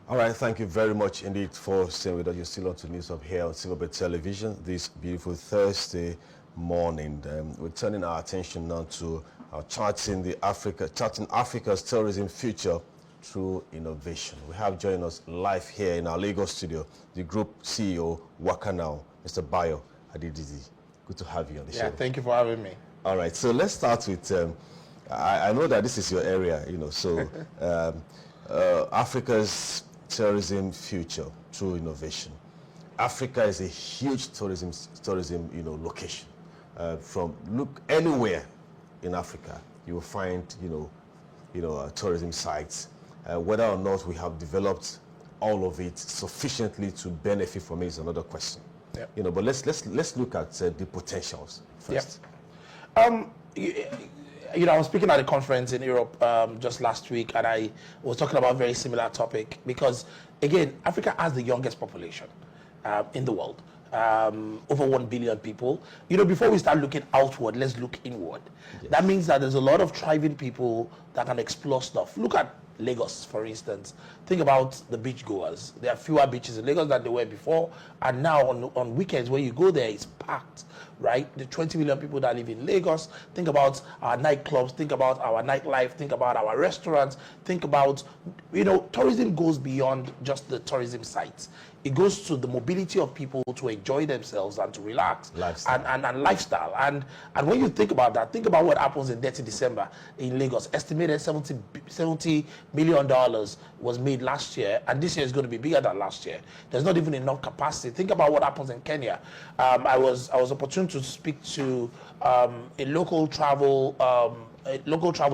All right, thank you very much indeed for staying with us. You're still on to News Up here on Silverbird Television this beautiful Thursday morning. We're turning our attention now to charting Africa's tourism future through innovation. We have joined us live here in our Lagos studio, the Group CEO, Wakanow, Mr. Bayo, Adedeji. Good to have you on the show. Yeah, thank you for having me. All right, so let's start with, I know that this is your area, so Africa's tourism future through innovation. Africa is a huge tourism location. Look anywhere in Africa, you will find tourism sites. Whether or not we have developed all of it sufficiently to benefit from it is another question. Yep. But let's look at the potentials first. Yep. I was speaking at a conference in Europe just last week, and I was talking about a very similar topic because, again, Africa has the youngest population in the world, over 1 billion people. Before we start looking outward, let's look inward. Yes. That means that there's a lot of thriving people that can explore stuff. Look at Lagos, for instance. Think about the beach goers. There are fewer beaches in Lagos than there were before, and now on weekends when you go there, it's packed, right? The 20 million people that live in Lagos. Think about our nightclubs, think about our nightlife, think about our restaurants, think about, tourism goes beyond just the tourism sites. It goes to the mobility of people to enjoy themselves and to relax. Lifestyle. And lifestyle. And when you think about that, think about what happens in Dirty December in Lagos. Estimated $70 million was made last year, and this year is going to be bigger than last year. There's not even enough capacity. Think about what happens in Kenya. I was opportune to speak to a local travel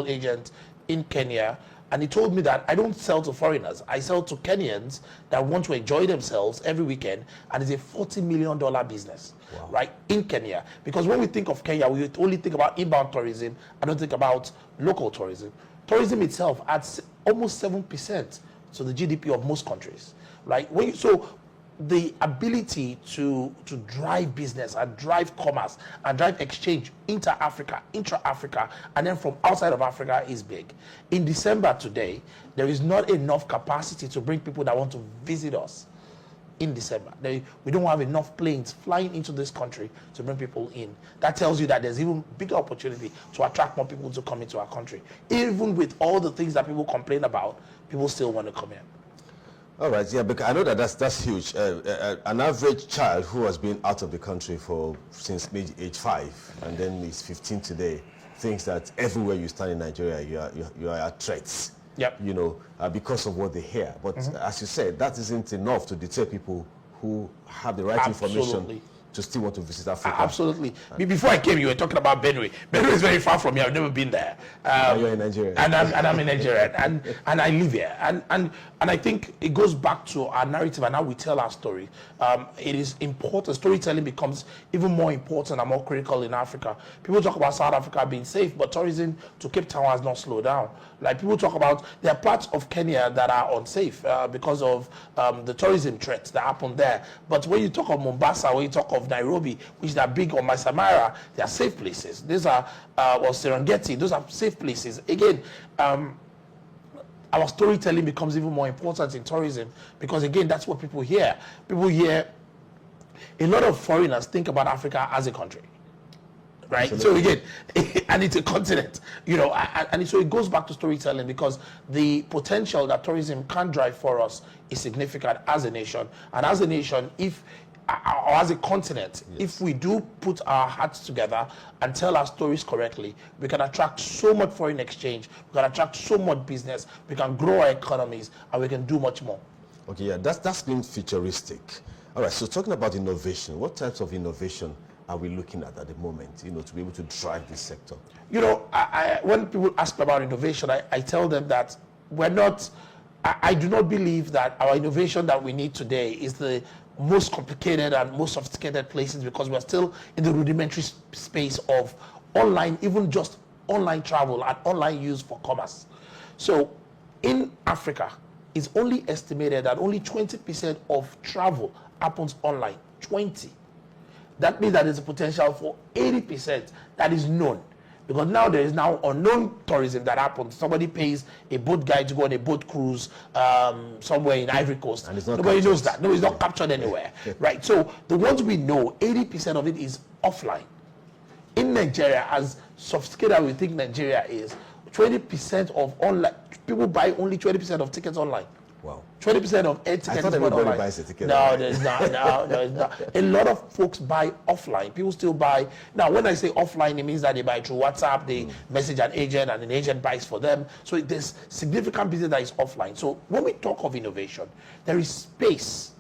agent in Kenya. And he told me that I don't sell to foreigners. I sell to Kenyans that want to enjoy themselves every weekend, and it's a $40 million business, wow, right, in Kenya. Because when we think of Kenya, we only think about inbound tourism. I don't think about local tourism. Tourism itself adds almost 7% to the GDP of most countries, right? So the ability to drive business and drive commerce and drive exchange inter-Africa, intra-Africa, and then from outside of Africa is big. In December today, there is not enough capacity to bring people that want to visit us in December. We don't have enough planes flying into this country to bring people in. That tells you that there's even bigger opportunity to attract more people to come into our country. Even with all the things that people complain about, people still want to come here. All right, yeah, because I know that's huge. An average child who has been out of the country since age 5 and then is 15 today thinks that everywhere you stand in Nigeria, you are at threats. Yep. Because of what they hear. But as you said, that isn't enough to deter people who have the right information to still want to visit Africa. Absolutely. Before I came, you were talking about Benue. Benue is very far from here. I've never been there. You're in Nigeria. And I'm in Nigeria. And I live here. And I think it goes back to our narrative and how we tell our story. It is important. Storytelling becomes even more important and more critical in Africa. People talk about South Africa being safe, but tourism to Cape Town has not slowed down. Like people talk about, there are parts of Kenya that are unsafe because of the tourism threats that happen there. But when you talk of Mombasa, when you talk of Nairobi, which are big, on Maasai, they are safe places. These are, or Serengeti, those are safe places. Again, our storytelling becomes even more important in tourism because, again, that's what people hear. People hear, a lot of foreigners think about Africa as a country. Right. Absolutely. So again, and it's a continent, and so it goes back to storytelling because the potential that tourism can drive for us is significant as a nation. And as a nation, or as a continent, yes, if we do put our hearts together and tell our stories correctly, we can attract so much foreign exchange, we can attract so much business, we can grow our economies, and we can do much more. Okay, yeah, that's been futuristic. All right, so talking about innovation, what types of innovation are we looking at the moment, to be able to drive this sector? When people ask me about innovation, I tell them that I do not believe that our innovation that we need today is the most complicated and most sophisticated places because we're still in the rudimentary space of online, even just online travel and online use for commerce. So in Africa, it's only estimated that only 20% of travel happens online. 20. That means that there's a potential for 80% that is known. because now there is now unknown tourism that happens. Somebody pays a boat guide to go on a boat cruise somewhere in Ivory Coast. And it's not Nobody captured. knows that. No, it's not captured anywhere, right? So the ones we know, 80% of it is offline. In Nigeria, as sophisticated as we think Nigeria is, 20% of online, people buy only 20% of tickets online. Wow. 20% of air tickets I thought is bought everybody online. buys a ticket No, online. there's not. No, there's not. A lot of folks buy offline. People still buy. Now, when I say offline, it means that they buy through WhatsApp, they message an agent, and an agent buys for them. So there's significant business that is offline. So when we talk of innovation, there is space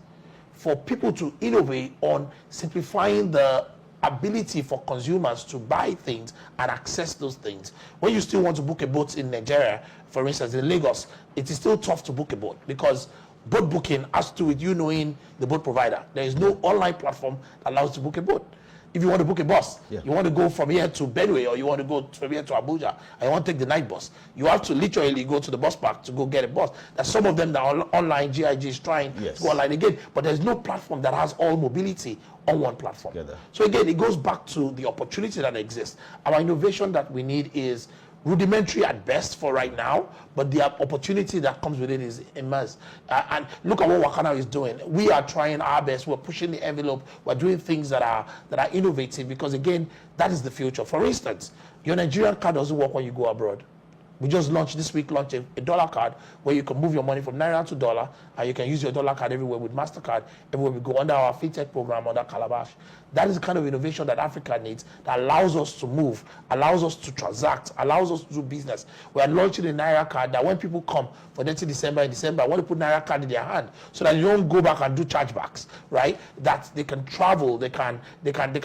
for people to innovate on simplifying the ability for consumers to buy things and access those things. When you still want to book a boat in Nigeria, for instance, in Lagos, it is still tough to book a boat because boat booking has to do with you knowing the boat provider. There is no online platform that allows you to book a boat. If you want to book a bus, you want to go from here to Benue, or you want to go from here to Abuja, and you want to take the night bus, you have to literally go to the bus park to go get a bus. There's some of them that are online. GIG is trying to go online again, but there's no platform that has all mobility on one platform. So again, it goes back to the opportunity that exists. Our innovation that we need is rudimentary at best for right now, but the opportunity that comes with it is immense. And look at what Wakanow is doing. We are trying our best. We're pushing the envelope. We're doing things that are innovative, because again, that is the future. For instance, your Nigerian card doesn't work when you go abroad. We just launched this week, a dollar card where you can move your money from Naira to dollar, and you can use your dollar card everywhere with MasterCard, everywhere we go under our FinTech program, under Calabash. That is the kind of innovation that Africa needs, that allows us to move, allows us to transact, allows us to do business. We are launching a Naira card that when people come for December, I want to put Naira card in their hand so that you don't go back and do chargebacks, right? That they can travel, they can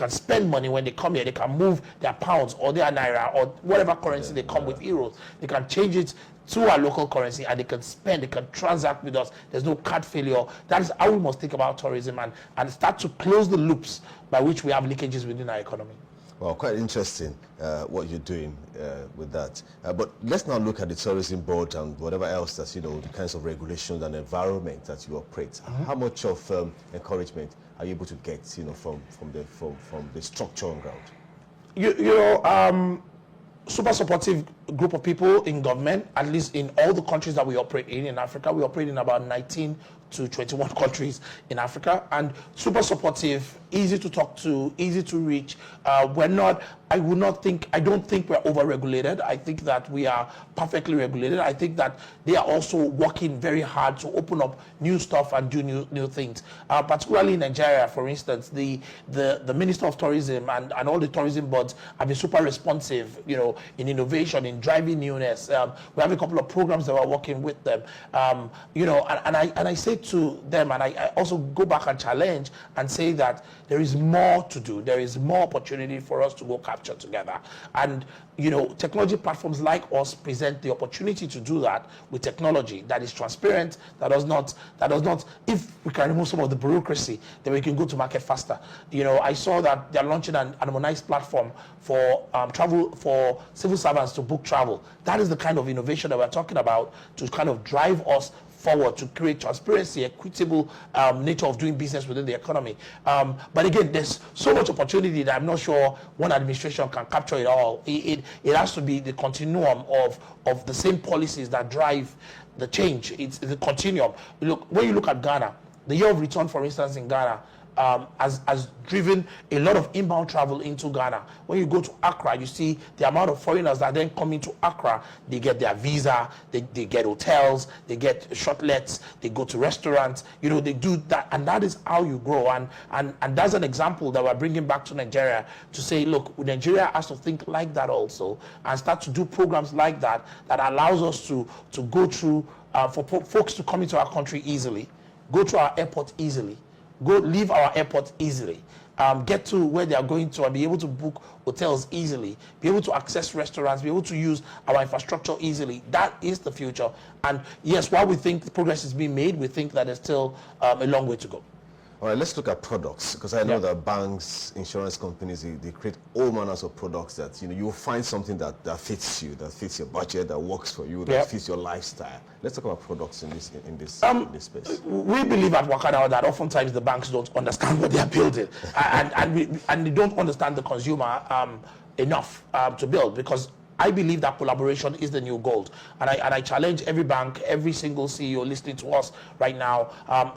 spend money when they come here, they can move their pounds or their Naira or whatever currency they come with, euros. They can change it to our local currency, and they can spend, they can transact with us. There's no card failure. That is how we must think about tourism, and start to close the loops by which we have leakages within our economy. Well, quite interesting what you're doing with that. But let's now look at the tourism board and whatever else that's, the kinds of regulations and environment that you operate. How much of encouragement are you able to get, from the structure on ground? Super supportive group of people in government, at least in all the countries that we operate in Africa. We operate in about 19 to 21 countries in Africa, and super supportive, easy to talk to, easy to reach. I don't think we're over-regulated. I think that we are perfectly regulated. I think that they are also working very hard to open up new stuff and do new things. Particularly in Nigeria, for instance, the Minister of Tourism and all the tourism boards have been super responsive, in innovation, in driving newness. We have a couple of programs that we're working with them, and I say to them, and I also go back and challenge and say that there is more to do. There is more opportunity for us to go capture together. And, technology platforms like us present the opportunity to do that with technology that is transparent, that does not, if we can remove some of the bureaucracy, then we can go to market faster. I saw that they're launching an harmonized platform for travel, for civil servants to book travel. That is the kind of innovation that we're talking about to kind of drive us forward, to create transparency, equitable nature of doing business within the economy. But again, there's so much opportunity that I'm not sure one administration can capture it all. It has to be the continuum of the same policies that drive the change. It's the continuum. When you look at Ghana, the year of return, for instance, in Ghana, has driven a lot of inbound travel into Ghana. When you go to Accra, you see the amount of foreigners that then come into Accra. They get their visa, they get hotels, they get shortlets, they go to restaurants, they do that, and that is how you grow. And that's an example that we're bringing back to Nigeria to say, look, Nigeria has to think like that also, and start to do programs like that allows us to go through, for folks to come into our country easily, go through our airport easily, go leave our airport easily, get to where they are going to and be able to book hotels easily, be able to access restaurants, be able to use our infrastructure easily. That is the future. And yes, while we think the progress is being made, we think that there's still a long way to go. All right, let's look at products, because I know that banks, insurance companies, they create all manners of products that, you'll find something that fits you, that fits your budget, that works for you, that fits your lifestyle. Let's talk about products in this space. We believe at Wakanow that oftentimes the banks don't understand what they are building, and they don't understand the consumer. enough to build, because I believe that collaboration is the new gold. And I challenge every bank, every single CEO listening to us right now,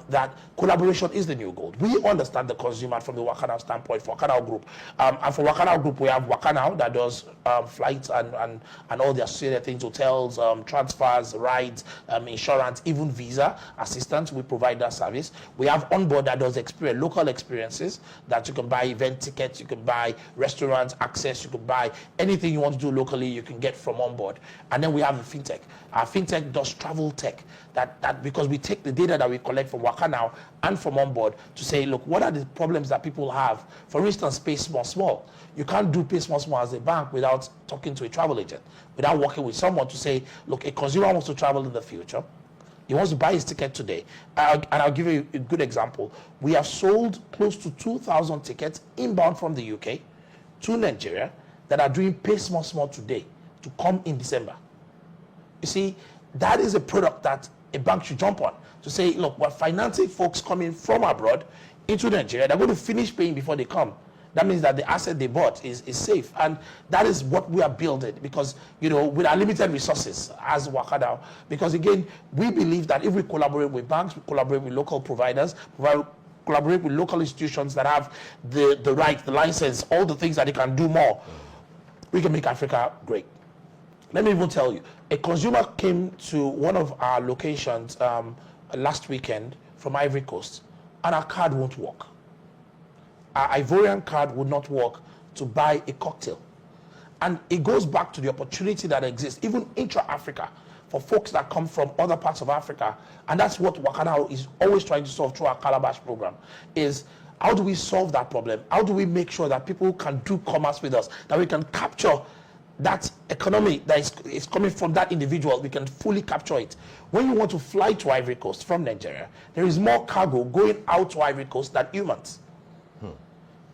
that collaboration is the new gold. We understand the consumer from the Wakanow standpoint for Wakanow Group. And for Wakanow Group, we have Wakanow that does flights and all the associated things, hotels, transfers, rides, insurance, even visa assistance. We provide that service. We have Onboard that does local experiences, that you can buy event tickets, you can buy restaurants access, you can buy anything you want to do locally, you can get from Onboard. And then we have the fintech. Our fintech does travel tech, that because we take the data that we collect from Wakanow and from Onboard to say, look, what are the problems that people have? For instance, pay small. You can't do pay small as a bank without talking to a travel agent, without working with someone to say, look, a consumer wants to travel in the future. He wants to buy his ticket today. And I'll give you a good example. We have sold close to 2,000 tickets inbound from the UK to Nigeria that are doing pay small today to come in December. You see, that is a product that a bank should jump on to say, look, we're financing folks coming from abroad into Nigeria. They're going to finish paying before they come. That means that the asset they bought is safe. And that is what we are building, because, with our limited resources as Wakanow, because again, we believe that if we collaborate with banks, we collaborate with local providers, collaborate with local institutions that have the right, the license, all the things that they can do more, we can make Africa great. Let me even tell you, a consumer came to one of our locations last weekend from Ivory Coast, and our card won't work. Our Ivorian card would not work to buy a cocktail. And it goes back to the opportunity that exists, even intra-Africa, for folks that come from other parts of Africa. And that's what Wakanow is always trying to solve through our Calabash program, is how do we solve that problem? How do we make sure that people can do commerce with us, that we can capture that economy that is coming from that individual, we can fully capture it. When you want to fly to Ivory Coast from Nigeria, there is more cargo going out to Ivory Coast than humans.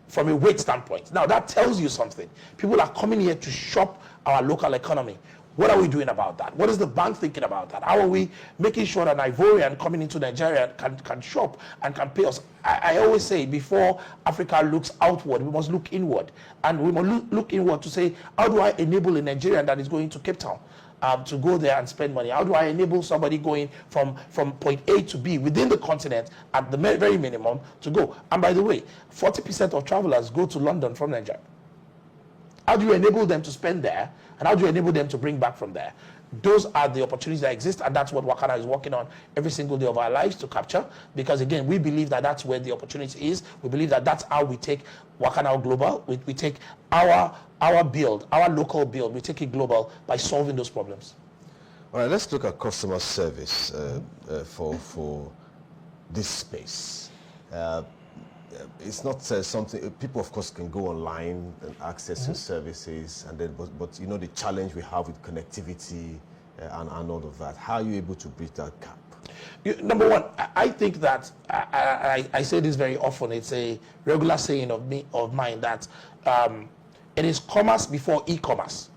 From a weight standpoint. Now that tells you something. People are coming here to shop our local economy. What are we doing about that? What is the bank thinking about that? How are we making sure that an Ivorian coming into Nigeria can shop and can pay us? I always say, before Africa looks outward, we must look inward. And we must look inward to say, how do I enable a Nigerian that is going to Cape Town to go there and spend money? How do I enable somebody going from point A to B within the continent at the very minimum to go? And by the way, 40% of travelers go to London from Nigeria. How do you enable them to spend there? And how do you enable them to bring back from there? Those are the opportunities that exist, and that's what Wakanow is working on every single day of our lives to capture, because again, we believe that that's where the opportunity is. We believe that that's how we take Wakanow global. We take our build, our local build, we take it global by solving those problems. All right, let's look at customer service for this space. It's not something people, of course, can go online and access your services, and then but the challenge we have with connectivity and all of that. How are you able to bridge that gap? Number one, I think that I say this very often. It's a regular saying of mine that it is commerce before e-commerce.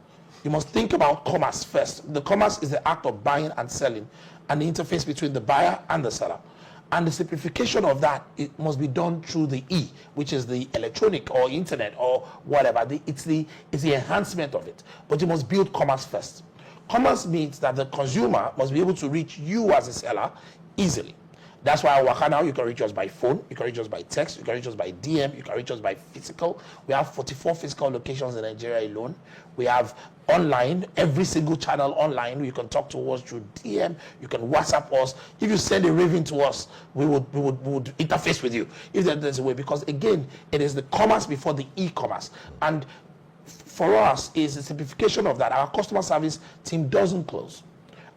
You must think about commerce first. The commerce is the act of buying and selling, and the interface between the buyer and the seller. And the simplification of that, it must be done through the E, which is the electronic or internet or whatever. It's the enhancement of it. But you must build commerce first. Commerce means that the consumer must be able to reach you as a seller easily. That's why at Wakanow, you can reach us by phone, you can reach us by text, you can reach us by DM, you can reach us by physical. We have 44 physical locations in Nigeria alone. We have online, every single channel online. You can talk to us through DM, you can WhatsApp us. If you send a raving to us, we would interface with you, if there's a way. Because again, it is the commerce before the e-commerce. And for us, is the simplification of that. Our customer service team doesn't close.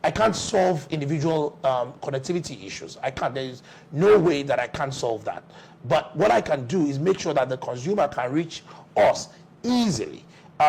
I can't solve individual connectivity issues. I can't. There is no way that I can solve that. But what I can do is make sure that the consumer can reach us easily. We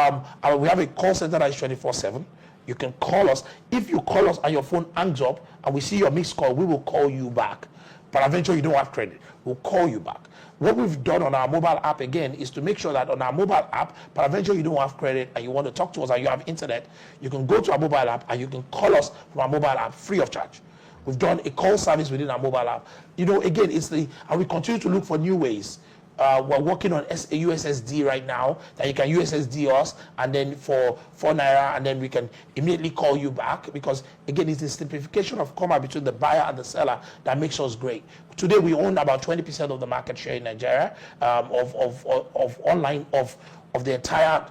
have a call center that is 24/7. You can call us. If you call us and your phone hangs up and we see your missed call, we will call you back. But eventually you don't have credit. We'll call you back. What we've done on our mobile app again is to make sure that on our mobile app, but eventually you don't have credit and you want to talk to us and you have internet, you can go to our mobile app and you can call us from our mobile app free of charge. We've done a call service within our mobile app. Again, and we continue to look for new ways. we're working on USSD right now, that you can USSD us, and then for 4 naira, and then we can immediately call you back, because again, it's the simplification of commerce between the buyer and the seller that makes us great. Today, we own about 20% of the market share in Nigeria of online of the entire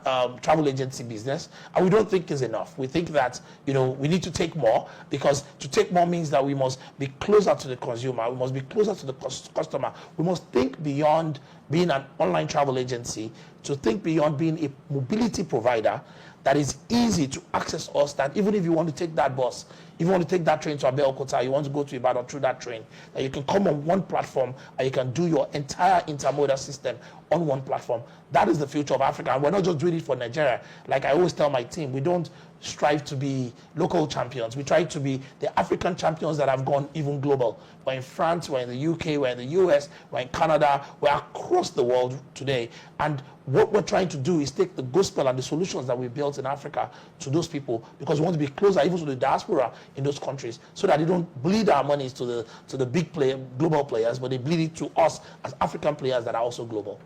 travel agency business, and we don't think is enough. We think that, you know, we need to take more, because to take more means that we must be closer to the consumer, we must be closer to the customer, we must think beyond being an online travel agency to think beyond being a mobility provider that is easy to access us, that even if you want to take that bus, if you want to take that train to Abeokuta, you want to go to Ibadan through that train, that you can come on one platform and you can do your entire intermodal system on one platform. That is the future of Africa. And we're not just doing it for Nigeria. Like I always tell my team, we don't strive to be local champions. We try to be the African champions that have gone even global. We're in France, we're in the UK, we're in the US, we're in Canada, we're across the world today. And what we're trying to do is take the gospel and the solutions that we built in Africa to those people, because we want to be closer even to the diaspora in those countries, so that they don't bleed our monies to the big global players, but they bleed it to us as African players that are also global.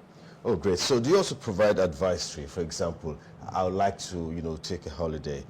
Oh, great. So do you also provide advisory? For example, I would like to, you know, take a holiday,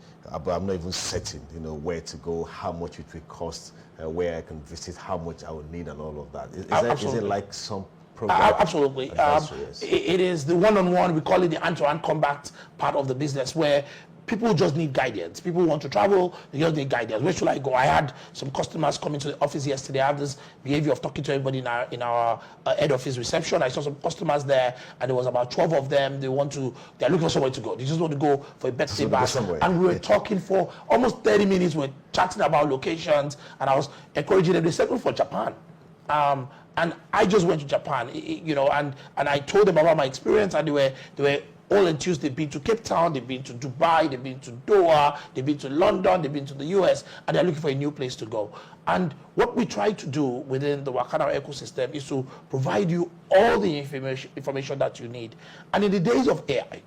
but I'm not even certain, you know, where to go, how much it will cost, where I can visit, how much I would need, and all of that. Is it like some program? Absolutely. Yes. It is the one-on-one, we call it the hand-to-hand combat part of the business, where people just need guidance. People want to travel, they just need guidance. Where should I go? I had some customers come into the office yesterday. I have this behavior of talking to everybody in our head office reception. I saw some customers there, and there was about 12 of them. They're looking for somewhere to go. They just want to go for a birthday bash. And we were talking for almost 30 minutes. We were chatting about locations, and I was encouraging them. They settled for Japan. And I just went to Japan, you know, and I told them about my experience, and they were all enthused. They've been to Cape Town, they've been to Dubai, they've been to Doha, they've been to London, they've been to the US, and they're looking for a new place to go. And what we try to do within the Wakanow ecosystem is to provide you all the information that you need. And in the days of AI,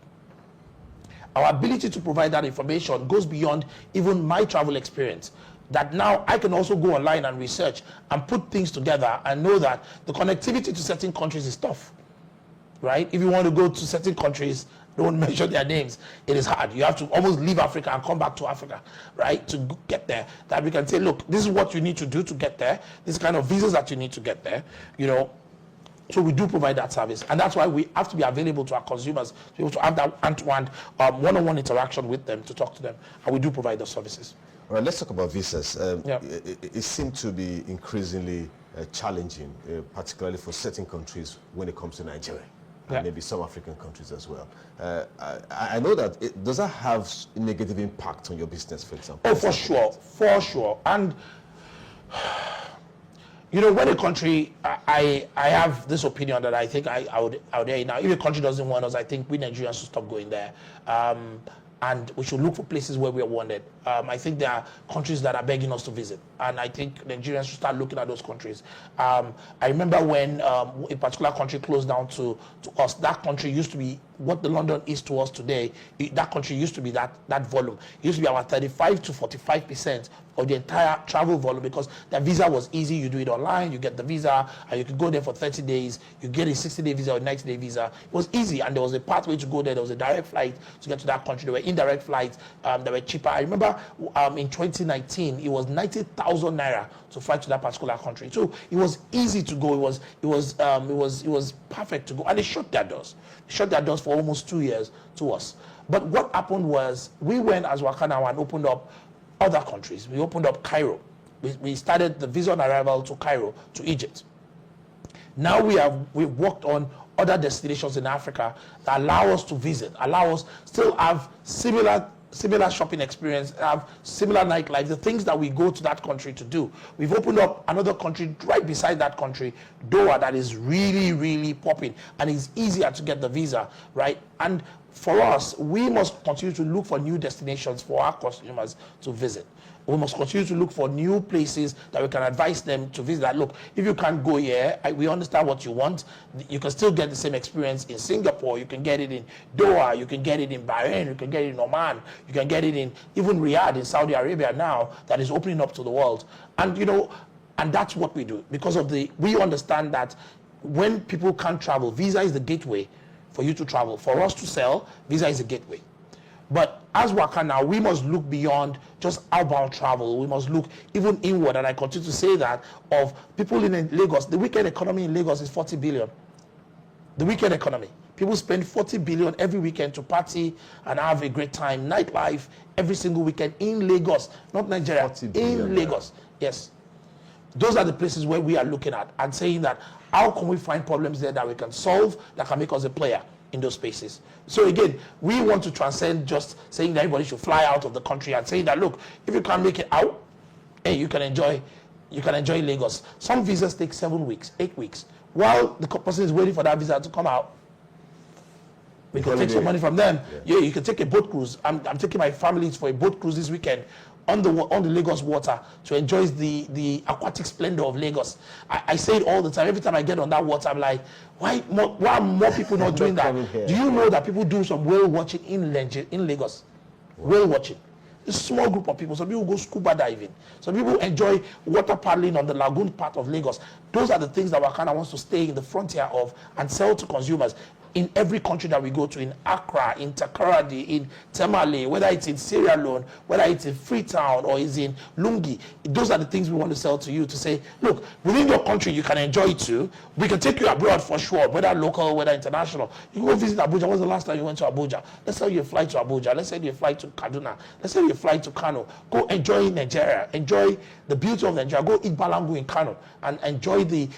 our ability to provide that information goes beyond even my travel experience. That now I can also go online and research and put things together and know that the connectivity to certain countries is tough. Right? If you want to go to certain countries, don't mention their names, it is hard. You have to almost leave Africa and come back to Africa, right, to get there. That we can say, look, this is what you need to do to get there. This kind of visas that you need to get there, you know. So we do provide that service, and that's why we have to be available to our consumers, to be able to have that hand-to-hand, one-on-one interaction with them, to talk to them, and we do provide those services. All right, let's talk about visas. It seems to be increasingly challenging, particularly for certain countries when it comes to Nigeria. And maybe some African countries as well. I know that does that have a negative impact on your business, for example? Oh, for sure. And you know, when a country, I have this opinion that I think I would air now. If a country doesn't want us, I think we Nigerians should stop going there. And we should look for places where we are wanted. I think there are countries that are begging us to visit, and I think Nigerians should start looking at those countries. I remember when a particular country closed down to us. That country used to be what the London is to us today. That country used to be that volume. It used to be about 35 to 45% of the entire travel volume, because the visa was easy. You do it online, you get the visa, and you could go there for 30 days. You get a 60-day visa or a 90-day visa. It was easy, and there was a pathway to go there. There was a direct flight to get to that country. There were indirect flights that were cheaper. I remember in 2019, it was 90,000 naira to fly to that particular country. So it was easy to go. It was perfect to go, and they shut their doors. They shut their doors for almost 2 years to us. But what happened was we went as Wakanow and opened up other countries. We opened up Cairo. We started the visa on arrival to Cairo, to Egypt. Now we've worked on other destinations in Africa that allow us to visit, allow us still have similar shopping experience, have similar nightlife, the things that we go to that country to do. We've opened up another country right beside that country, Doha, that is really, really popping, and it's easier to get the visa, right? And for us, we must continue to look for new destinations for our consumers to visit. We must continue to look for new places that we can advise them to visit. That, look, if you can't go here, we understand what you want. You can still get the same experience in Singapore. You can get it in Doha. You can get it in Bahrain. You can get it in Oman. You can get it in even Riyadh in Saudi Arabia now, that is opening up to the world. And, you know, and that's what we do. Because of we understand that when people can't travel, visa is the gateway for you to travel. For us to sell, visa is the gateway. But as Wakanow, we must look beyond just outbound travel. We must look even inward, and I continue to say that, of people in Lagos. The weekend economy in Lagos is 40 billion. The weekend economy. People spend 40 billion every weekend to party and have a great time. Nightlife every single weekend in Lagos, not Nigeria, in Lagos. Yes. Those are the places where we are looking at and saying that how can we find problems there that we can solve that can make us a player in those spaces. So again, we want to transcend just saying that everybody should fly out of the country and saying that, look, if you can't make it out, hey, you can enjoy Lagos. Some visas take 7 weeks, 8 weeks. While the person is waiting for that visa to come out, we can take some money from them. Yeah, you can take a boat cruise. I'm taking my family for a boat cruise this weekend on the Lagos water to enjoy the aquatic splendor of Lagos. I say it all the time. Every time I get on that water, I'm like, why are more people not doing that? Do you know that people do some whale watching in Lagos? Wow. Whale watching. A small group of people. Some people go scuba diving. Some people enjoy water paddling on the lagoon part of Lagos. Those are the things that Wakanow wants to stay in the frontier of and sell to consumers. In every country that we go to, in Accra, in Takoradi, in Tamale, whether it's in Sierra Leone, whether it's in Freetown or it's in Lungi, those are the things we want to sell to you, to say, look, within your country you can enjoy it too. We can take you abroad for sure, whether local, whether international. You can go visit Abuja. When was the last time you went to Abuja? Let's sell you a flight to Abuja. Let's sell you a flight to Kaduna. Let's sell you a flight to Kano. Go enjoy Nigeria. Enjoy the beauty of Nigeria. Go eat balangu in Kano and enjoy the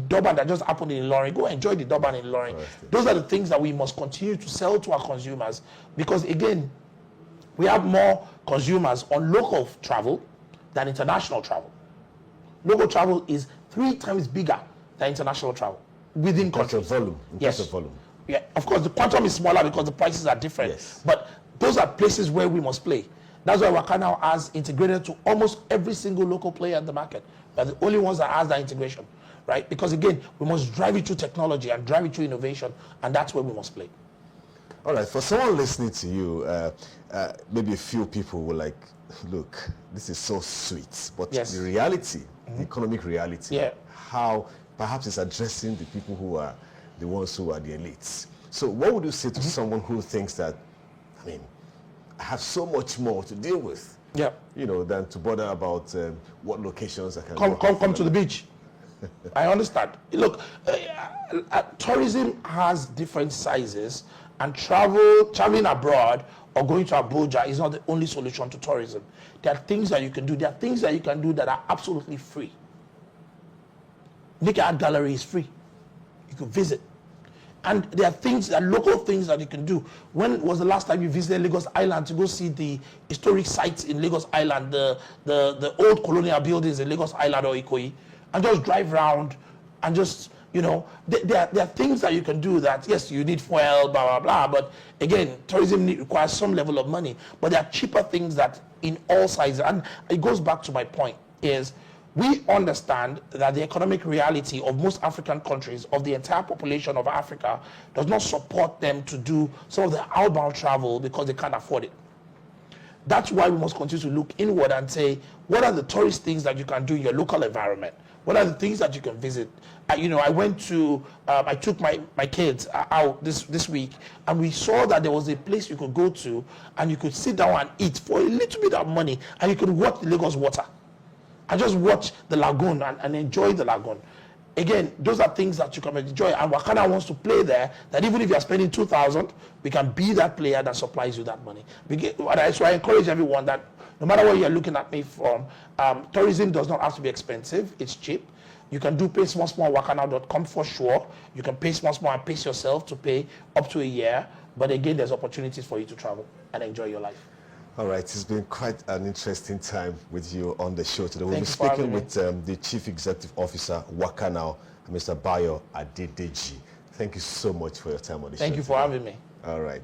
Durban that just happened in Ilorin. Go enjoy the Durban in Ilorin. Those are the things that we must continue to sell to our consumers, because again, we have more consumers on local travel than international travel. Local travel is 3 times bigger than international travel within countries. Volume. Yes. Of volume. Yeah, of course, the quantum is smaller because the prices are different. Yes. But those are places where we must play. That's why Wakanow has integrated to almost every single local player in the market. We're the only ones that has that integration. Right? Because again, we must drive it through technology and drive it through innovation, and that's where we must play. All right, for someone listening to you, maybe a few people will like, look, this is so sweet, but the reality, the economic reality, how perhaps it's addressing the people who are the ones who are the elites. So what would you say to someone who thinks that, I mean, I have so much more to deal with, than to bother about what locations I can come to the beach? I understand. Look, tourism has different sizes, and traveling abroad or going to Abuja is not the only solution to tourism. There are things that you can do. There are things that you can do that are absolutely free. Nick Art Gallery is free. You can visit. And there are things, local things that you can do. When was the last time you visited Lagos Island to go see the historic sites in Lagos Island, the old colonial buildings in Lagos Island or Ikoyi? And just drive around and just, there are things that you can do that, yes, you need fuel, blah, blah, blah. But again, tourism requires some level of money. But there are cheaper things that in all sizes. And it goes back to my point, is we understand that the economic reality of most African countries, of the entire population of Africa, does not support them to do some of the outbound travel because they can't afford it. That's why we must continue to look inward and say, what are the tourist things that you can do in your local environment? What are the things that you can visit? I went to, I took my kids out this week, and we saw that there was a place you could go to, and you could sit down and eat for a little bit of money, and you could watch the Lagos water, and just watch the lagoon and enjoy the lagoon. Again, those are things that you can enjoy, and Wakanow wants to play there, that even if you are spending 2,000, we can be that player that supplies you that money. So I encourage everyone that no matter where you're looking at me from, tourism does not have to be expensive. It's cheap. You can do pay small wakanow.com for sure. You can pay small and pace yourself to pay up to a year. But again, there's opportunities for you to travel and enjoy your life. All right, it's been quite an interesting time with you on the show today. We'll be Thank you speaking with the Chief Executive Officer, Wakanow, Mr. Bayo Adedeji. Thank you so much for your time on the show. Thank you for having me. All right.